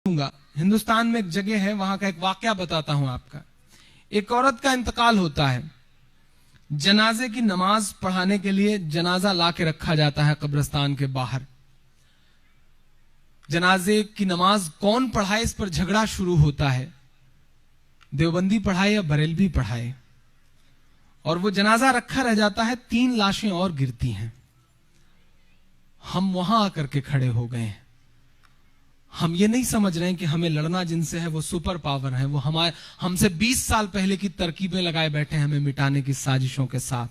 हिंदुस्तान में एक जगह है, वहां का एक वाकया बताता हूं आपका। एक औरत का इंतकाल होता है, जनाजे की नमाज पढ़ाने के लिए जनाजा ला के रखा जाता है कब्रिस्तान के बाहर। जनाजे की नमाज कौन पढ़ाए, इस पर झगड़ा शुरू होता है, देवबंदी पढ़ाए या बरेलवी पढ़ाए। और वो जनाजा रखा रह जाता है, 3 लाशें और गिरती हैं। हम वहां आकर के खड़े हो गए हैं। हम ये नहीं समझ रहे हैं कि हमें लड़ना जिनसे है वो सुपर पावर है, वो हमसे 20 साल पहले की तरकीबें लगाए बैठे हैं हमें मिटाने की साजिशों के साथ।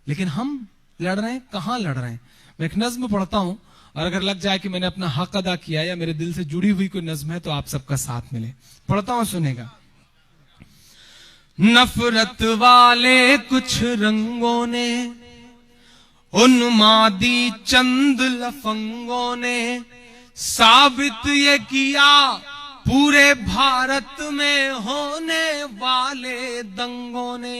लेकिन हम लड़ रहे हैं, कहां लड़ रहे हैं। मैं एक नज्म पढ़ता हूं, और अगर लग जाए कि मैंने अपना हक अदा किया या मेरे दिल से जुड़ी हुई कोई नज्म है तो आप सबका साथ मिले। पढ़ता हूं, सुनेगा। नफरत वाले कुछ रंगों ने, उन्मादी चंद लफंगों ने साबित ये किया पूरे भारत में होने वाले दंगों ने।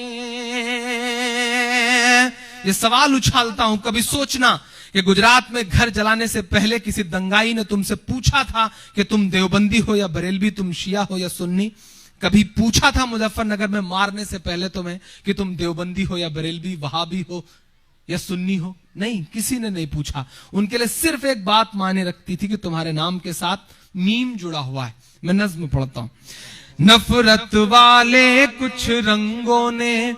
ये सवाल उछालता हूं, कभी सोचना कि गुजरात में घर जलाने से पहले किसी दंगाई ने तुमसे पूछा था कि तुम देवबंदी हो या बरेलवी, तुम शिया हो या सुन्नी? कभी पूछा था मुजफ्फरनगर में मारने से पहले तुम्हें कि तुम देवबंदी हो या बरेलवी, वहाबी हो या सुन्नी हो? नहीं, किसी ने नहीं पूछा। उनके लिए सिर्फ एक बात मायने रखती थी कि तुम्हारे नाम के साथ मीम जुड़ा हुआ है। मैं नज्म पढ़ता हूं। नफरत वाले कुछ रंगों ने,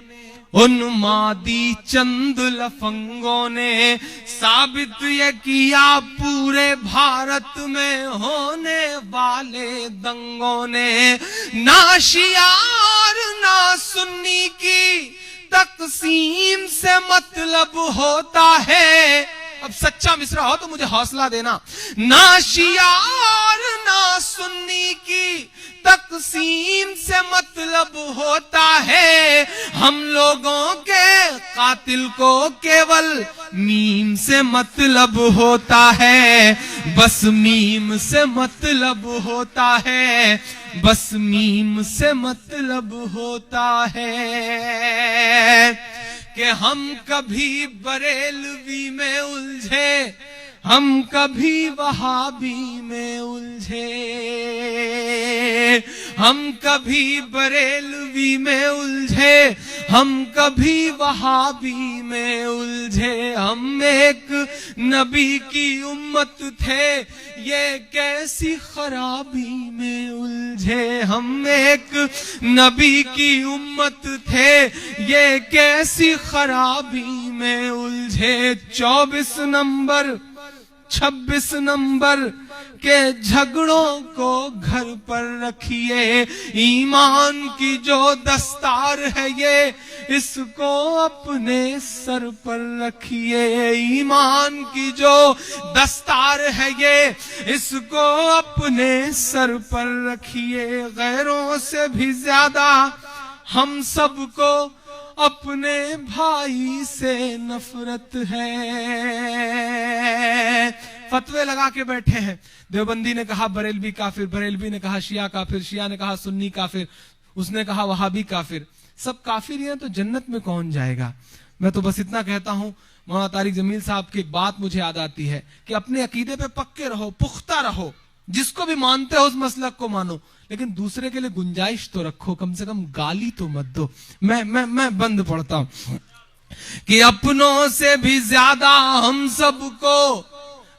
उन्मादी चंद लफंगों ने साबित ये किया पूरे भारत में होने वाले दंगों ने। ना शिया और ना सुन्नी की तकसीम से मतलब होता है। अब सच्चा मिसरा हो तो मुझे हौसला देना। ना शिया और ना सुन्नी की तकसीम से मतलब होता है। हम लोगों के कातिल को केवल मीम से मतलब होता है। बस मीम से मतलब होता है, बस मीम से मतलब होता है। कि हम कभी बरेलवी में उलझे, हम कभी वहाबी में उलझे, हम कभी बरेलवी में उलझे, हम कभी वहाबी में उलझे। हम एक नबी की उम्मत थे, ये कैसी खराबी में उलझे। हम एक नबी की उम्मत थे, ये कैसी खराबी में उलझे। 24 नंबर 26 नंबर के झगड़ों को घर पर रखिए। ईमान की जो दस्तार है ये, इसको अपने सर पर रखिए। ईमान की जो दस्तार है ये, इसको अपने सर पर रखिए। गैरों से भी ज्यादा हम सबको अपने भाई से नफरत है। फतवे लगा के बैठे हैं। देवबंदी ने कहा बरेलवी काफिर, बरेलवी ने कहा शिया काफिर, शिया ने कहा सुन्नी काफिर, उसने कहा वहाबी काफिर। सब काफिर हैं तो जन्नत में कौन जाएगा। मैं तो बस इतना कहता हूं, मौलाना तारिक जमील साहब की एक बात मुझे याद आती है कि अपने अकीदे पे पक्के रहो, पुख्ता रहो। जिसको भी मानते हो उस मसलक को मानो, लेकिन दूसरे के लिए गुंजाइश तो रखो, कम से कम गाली तो मत दो। मैं बंद पढ़ता हूं कि अपनों से भी ज्यादा हम सबको,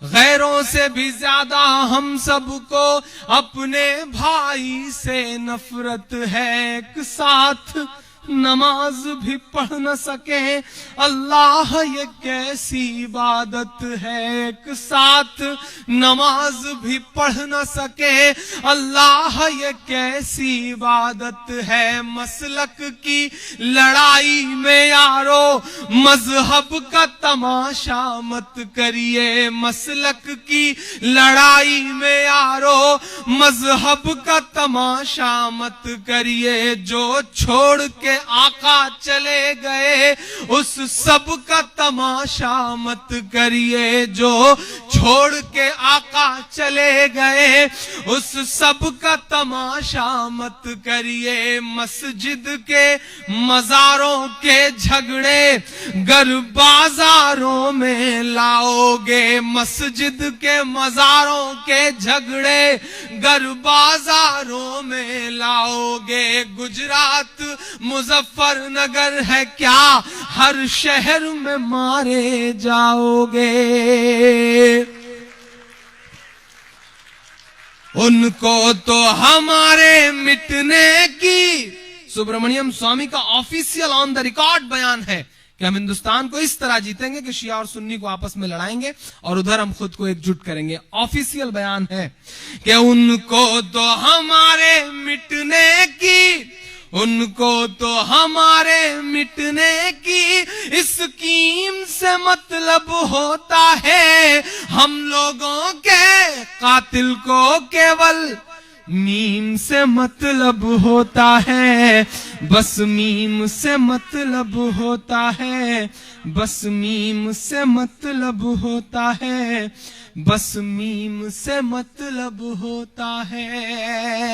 गैरों से भी ज्यादा हम सबको अपने भाई से नफरत है। एक साथ नमाज भी पढ़ न सके, अल्लाह ये कैसी इबादत है। एक साथ नमाज भी पढ़ न सके, अल्लाह ये कैसी इबादत है। मसलक की लड़ाई में यारो मजहब का तमाशा मत करिए। मसलक की लड़ाई में यारो मजहब का तमाशा मत करिए। जो छोड़ के आका चले गए उस सब का तमाशा मत करिए। जो छोड़ के आका चले गए उस सब का तमाशा मत करिए। मस्जिद के मजारों के झगड़े गर बाजारों में लाओगे। मस्जिद के मजारों के झगड़े गर बाजारों में लाओगे, गुजरात मुजफ्फरनगर है क्या, हर शहर में मारे जाओगे। उनको तो हमारे मिटने की, सुब्रमण्यम स्वामी का ऑफिशियल ऑन द रिकॉर्ड बयान है कि हम हिंदुस्तान को इस तरह जीतेंगे कि शिया और सुन्नी को आपस में लड़ाएंगे और उधर हम खुद को एकजुट करेंगे। ऑफिशियल बयान है कि उनको तो हमारे मिटने की, उनको तो हमारे मिटने की स्कीम से मतलब होता है, हम लोगों के कातिल को केवल मीम से मतलब होता है, बस मीम से मतलब होता है, बस मीम से मतलब होता है, बस मीम से मतलब होता है।